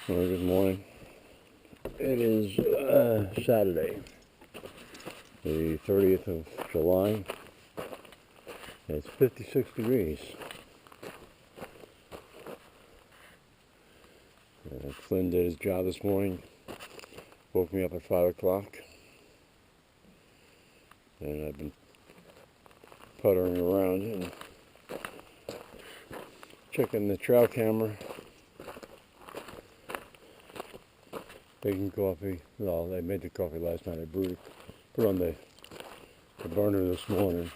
Well, good morning. It is Saturday, the 30th of July. It's 56 degrees. Flynn did his job this morning. Woke me up at 5 o'clock. And I've been puttering around and checking the trail camera. Making coffee. Well, I made the coffee last night. I brewed it. Put it on the burner this morning.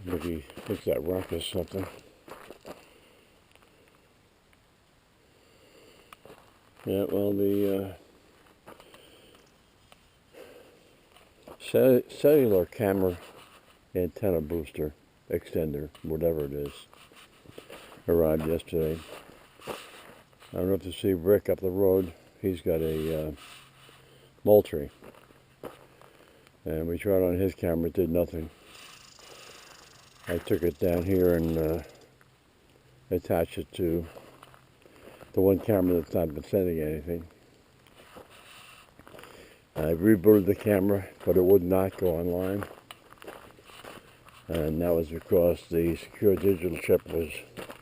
Maybe it's that rock or something. Yeah, well, the cellular camera antenna booster extender, whatever it is, arrived yesterday. I don't know if you see Rick up the road. He's got a Moultrie, and we tried on his camera. It did nothing. I took it down here and attached it to the one camera that's not been sending anything. I rebooted the camera, but it would not go online. And that was because the secure digital chip was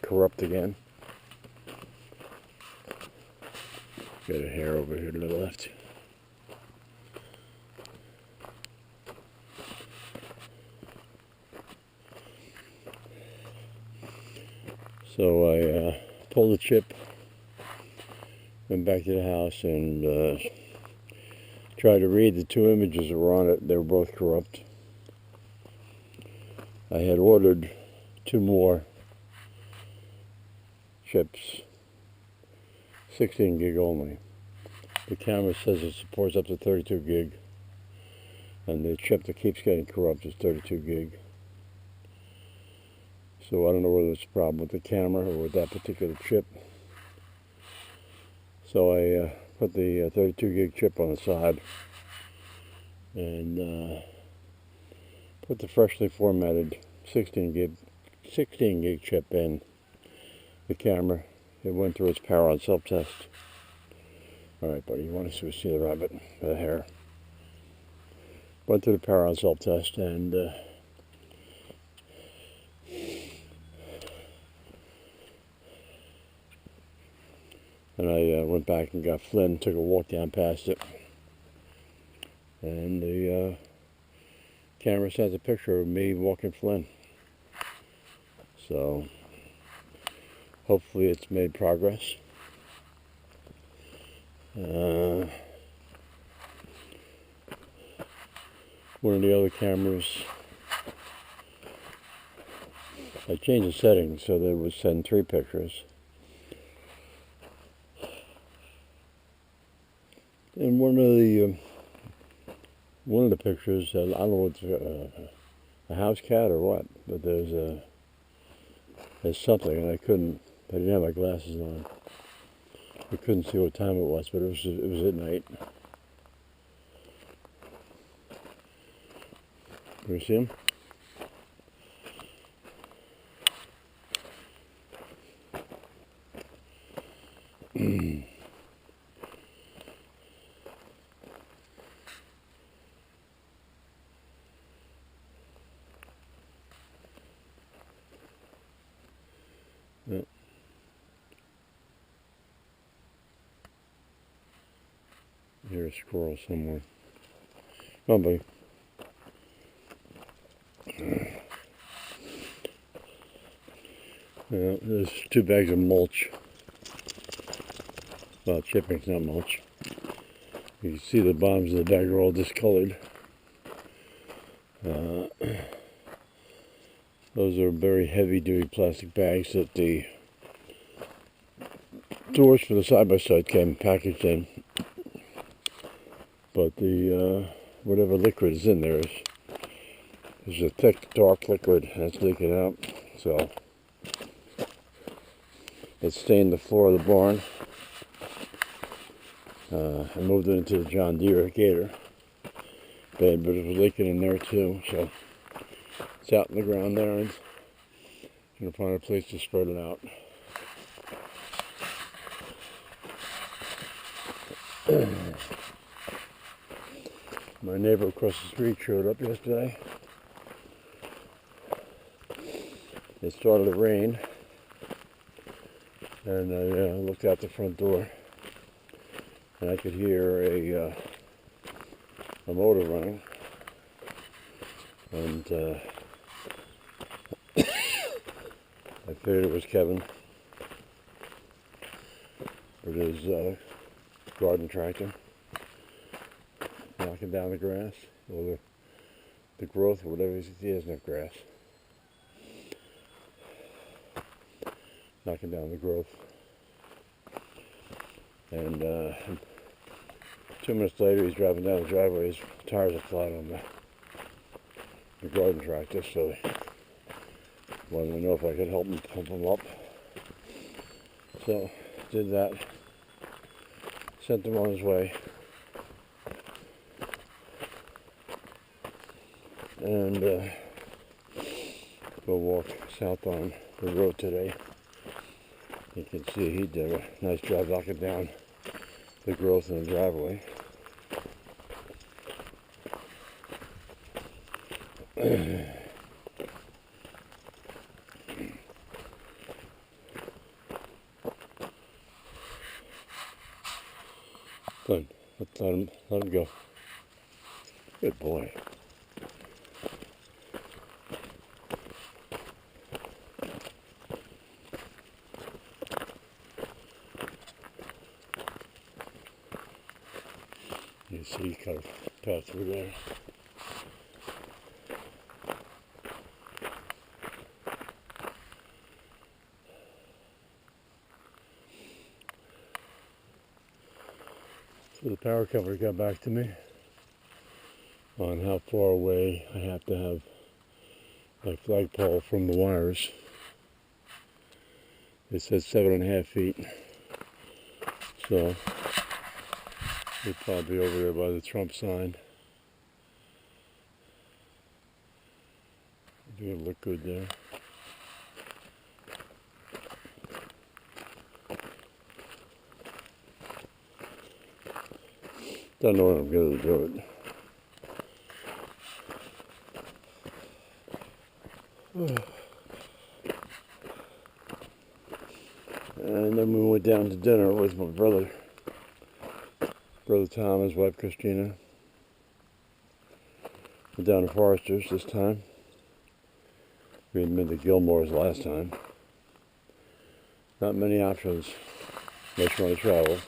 corrupt again. Got a hair over here to the left. So I pulled the chip, went back to the house, and tried to read the two images that were on it. They were both corrupt. I had ordered 2 more chips, 16 gig only. The camera says it supports up to 32 gig, and the chip that keeps getting corrupt is 32 gig. So I don't know whether it's a problem with the camera or with that particular chip. So I put the 32 gig chip on the side and put the freshly formatted 16 gig chip in the camera. It went through its power on self-test. Alright, buddy, you want to see the rabbit, the hair. Went through the power on self-test, and I went back and got Flynn, took a walk down past it, and the camera sends a picture of me walking Flynn. So hopefully it's made progress. One of the other cameras, I changed the settings so that it would send 3 pictures. And one of the pictures, I don't know if it's a house cat or what, but there's something, and I didn't have my glasses on. I couldn't see what time it was, but it was at night. You see him? Yeah. Here's a squirrel somewhere. Come on, buddy. Yeah, there's 2 bags of mulch. Well, chipping's not mulch. You can see the bottoms of the bag are all discolored. Those are very heavy-duty plastic bags that the doors for the side-by-side came packaged in. But the whatever liquid is in there is a thick, dark liquid that's leaking out. So it stained the floor of the barn. I moved it into the John Deere Gator bed, but it was leaking in there too, so it's out in the ground there, and I'm going to find a place to spread it out. My neighbor across the street showed up yesterday. It started to rain, and I looked out the front door, and I could hear a motor running, and I figured it was Kevin with his garden tractor knocking down the grass, or the growth, or whatever. He doesn't have grass. Knocking down the growth. And 2 minutes later, he's driving down the driveway. His tires are flat on the garden tractor, so he wanted to know if I could help him pump them up. So, did that. Sent him on his way. And go walk south on the road today. You can see he did a nice job knocking down the growth in the driveway. Flynn, let him go. Good boy. You see, he cut a path through there. So the power company got back to me on how far away I have to have my flagpole from the wires. They said 7.5 feet. So we'll probably be over there by the Trump sign. I think it'll look good there. Don't know when I'm going to do it. And then we went down to dinner with my brother Tom, his wife Christina. Went down to Forrester's this time. We had been to Gilmore's last time. Not many options unless you want to travel.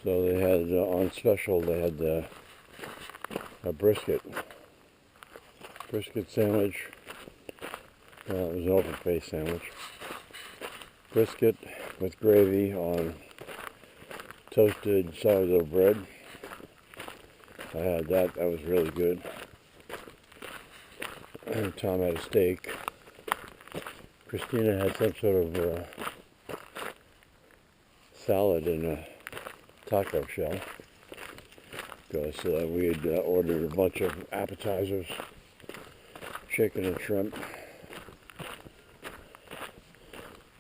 So they had on special. They had a brisket sandwich. It was an open face sandwich. Brisket with gravy on toasted sourdough bread. I had that. That was really good. And Tom had a steak. Christina had some sort of salad in a taco shell, because we had ordered a bunch of appetizers, chicken and shrimp,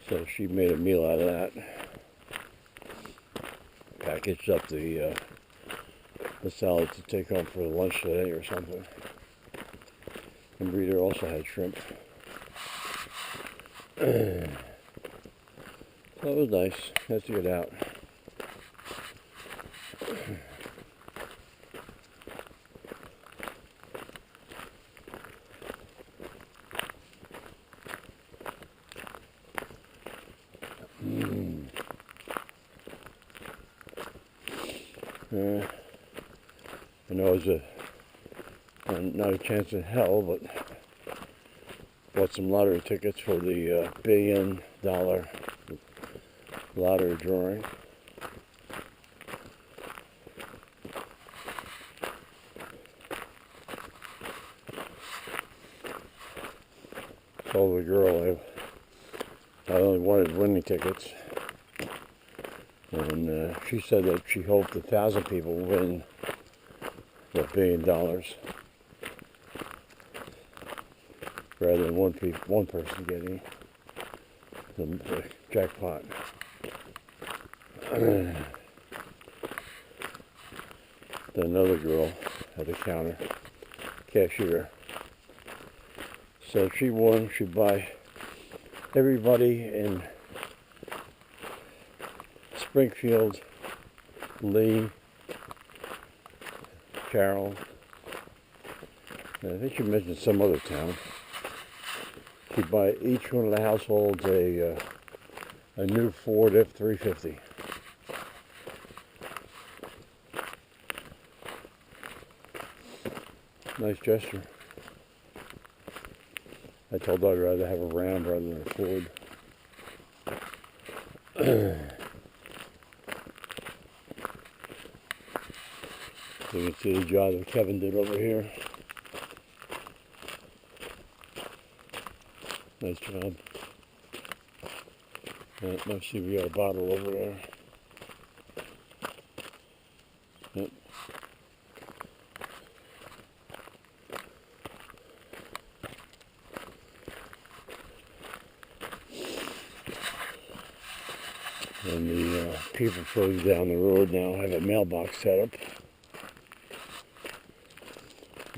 so she made a meal out of that, packaged up the salad to take home for lunch today or something. And Breeder also had shrimp. That was nice. Nice to get out. I know it's not a chance in hell, but bought some lottery tickets for the $1 billion lottery drawing. told the girl I only wanted winning tickets. And she said that she hoped 1,000 people win $1 billion rather than one person getting the jackpot. Then another girl at the counter, cashier, said if she won, she'd buy everybody in Springfield, Lee, Carroll, and I think she mentioned some other town. She'd buy each one of the households a new Ford F-350. Nice gesture. I told her I'd rather have a Ram rather than a Ford. You can see the job that Kevin did over here. Nice job. Now see, we got a bottle over there. Yep. And the people further down the road now have a mailbox set up.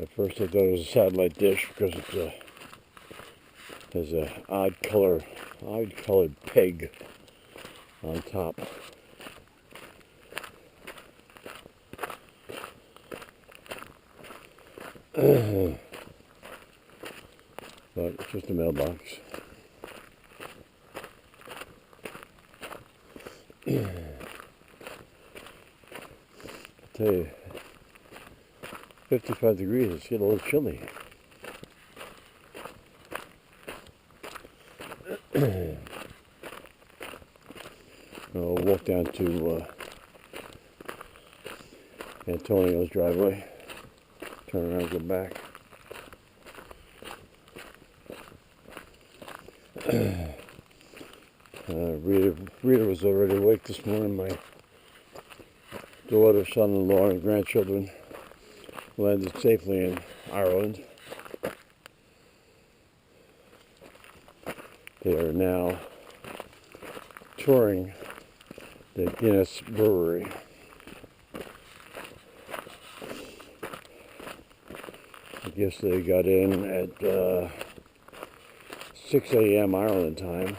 At first I thought it was a satellite dish because it has a odd colored peg on top. But it's just a mailbox. I tell you, 55 degrees, it's getting a little chilly. I'll walk down to Antonio's driveway, turn around and go back. Rita was already awake this morning. My daughter, son-in-law, and grandchildren landed safely in Ireland. They are now touring the Guinness Brewery. I guess they got in at 6 a.m. Ireland time.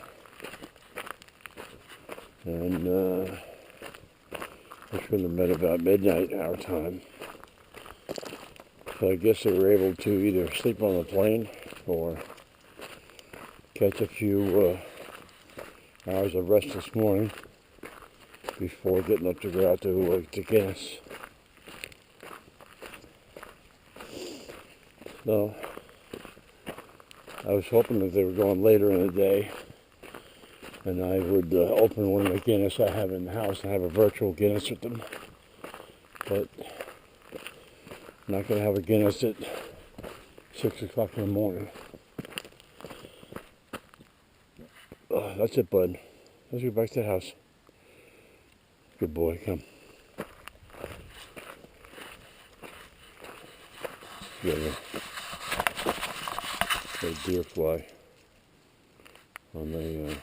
And which would have been about midnight our time. So I guess they were able to either sleep on the plane or catch a few hours of rest this morning before getting up to go out to Guinness. So I was hoping that they were going later in the day and I would open one of the Guinness I have in the house and have a virtual Guinness with them. But I'm not going to have a Guinness at 6 o'clock in the morning. That's it, bud. Let's go back to the house. Good boy, come. You got a deer fly on the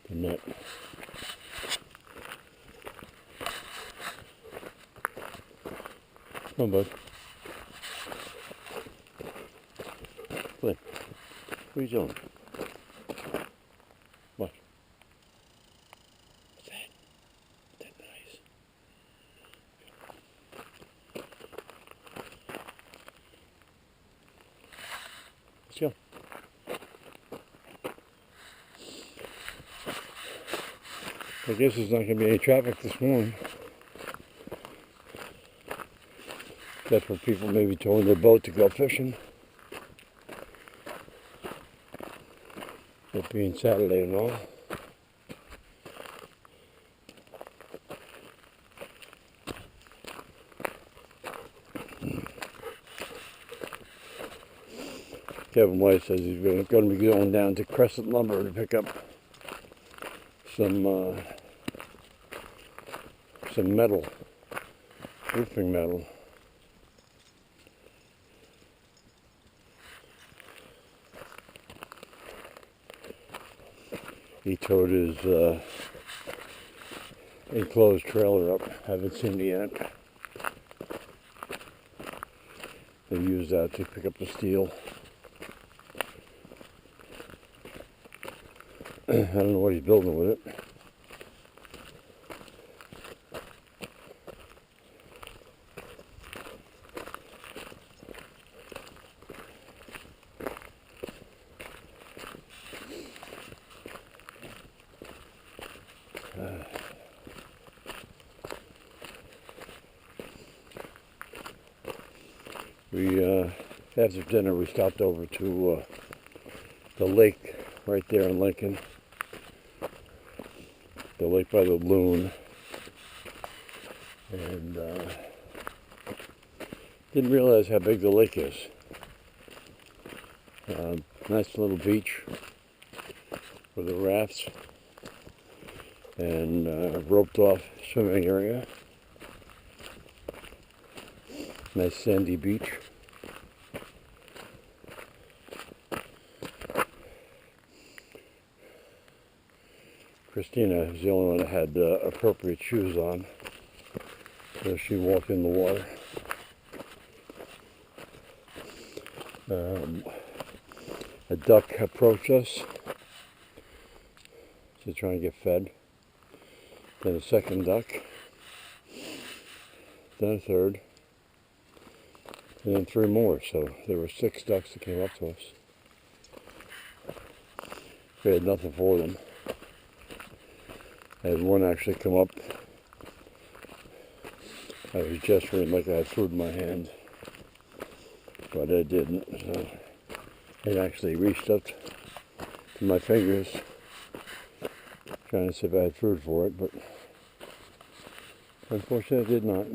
net. Come on, bud. Flynn, what are you doing? What? What's that? Is that nice? Let's go. I guess there's not going to be any traffic this morning. Except for people maybe towing their boat to go fishing. It being Saturday and all. Kevin White says he's going to be going down to Crescent Lumber to pick up some metal, roofing metal. He towed his enclosed trailer up. Haven't seen it yet. They use that to pick up the steel. I don't know what he's building with it. After dinner, we stopped over to the lake right there in Lincoln. The lake by the loon. And didn't realize how big the lake is. Nice little beach with the rafts and roped off swimming area. Nice sandy beach. Christina is the only one that had appropriate shoes on, so she walked in the water. A duck approached us to try and get fed. Then a second duck. Then a third. And then 3 more. So there were 6 ducks that came up to us. We had nothing for them. I had one actually come up. I was gesturing like I had food in my hand, but I didn't. So it actually reached up to my fingers, trying to see if I had food for it, but unfortunately I did not.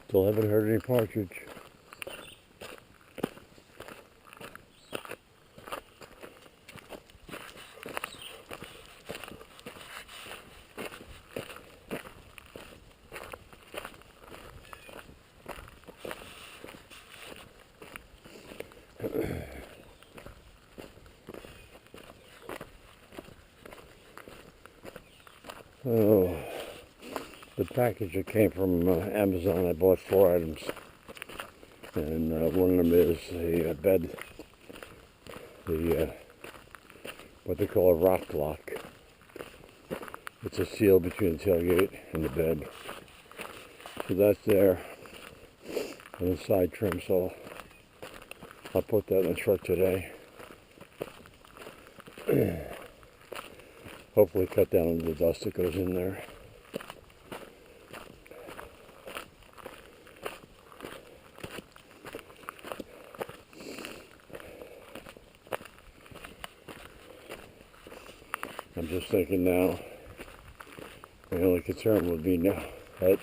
Still haven't heard any partridge. Oh, the package that came from Amazon, I bought 4 items, and one of them is a bed, what they call a rock lock. It's a seal between the tailgate and the bed. So that's there, and the side trim, so I'll put that in the truck today. Hopefully cut down the dust that goes in there. I'm just thinking now, my only concern would be now that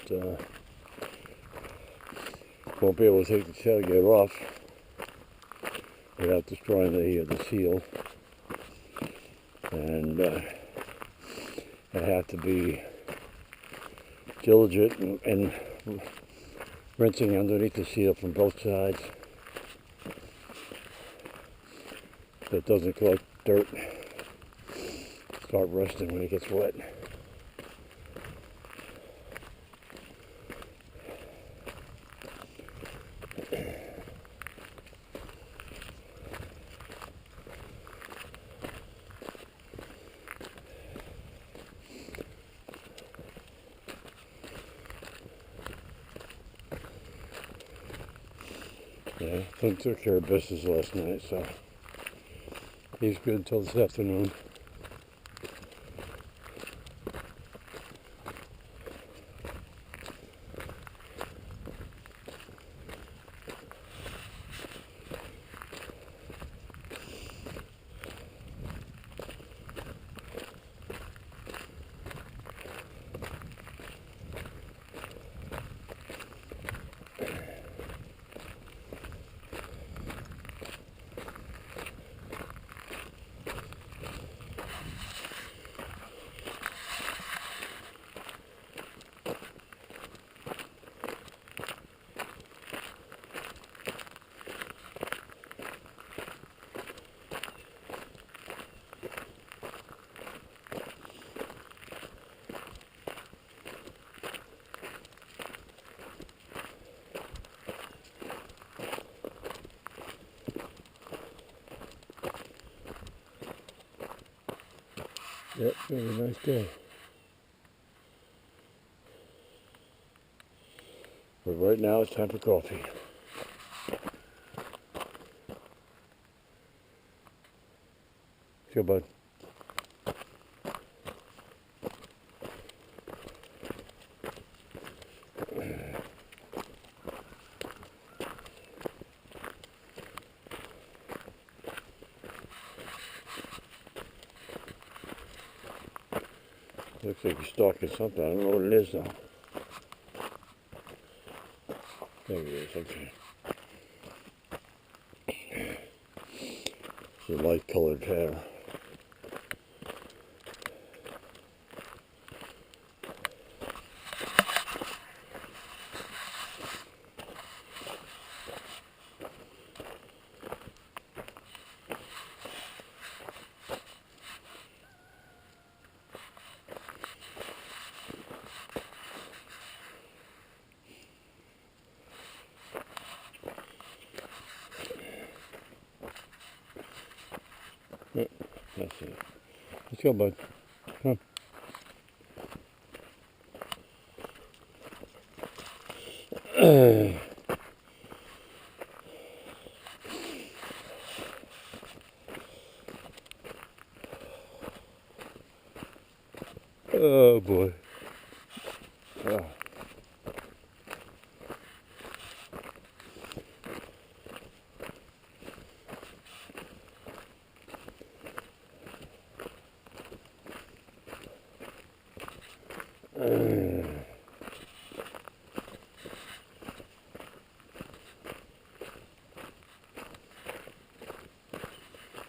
won't be able to take the tailgate off without destroying the seal, and I have to be diligent in rinsing underneath the seal from both sides so it doesn't collect dirt, start rusting when it gets wet. Yeah, Flynn took care of business last night, so he's good until this afternoon. Yep, gonna be a nice day. But right now it's time for coffee. Go, bud. Looks like he's stalking something. I don't know what it is though. There it is, okay. It's a light colored hair. That's it. Let's go, bud. Come on. Oh boy. Oh.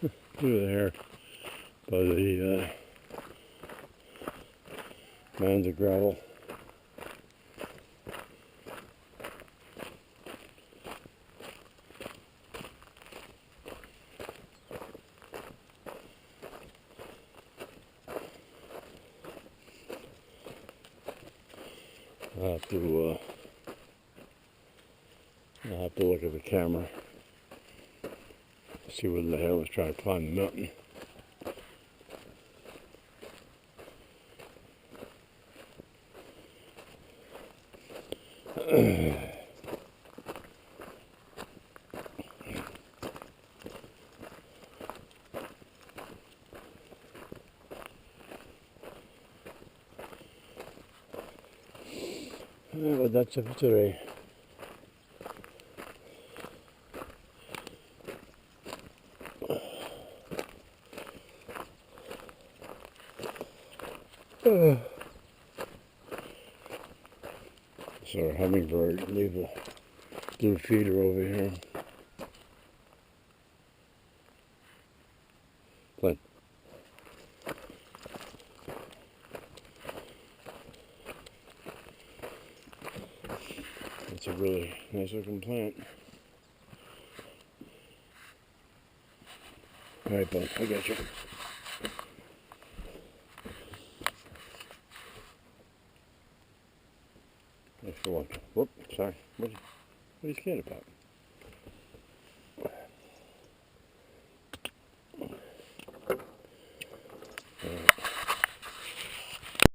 Look at the hair by the mounds of gravel. I'll have to look at the camera, see whether the hair was trying to climb the mountain. But that's it for today. So our hummingbird, leave the blue feeder over here. Flynn. It's a really nice looking plant. Alright, bud, I got you. Thanks for watching. Whoop, sorry. What are you scared about?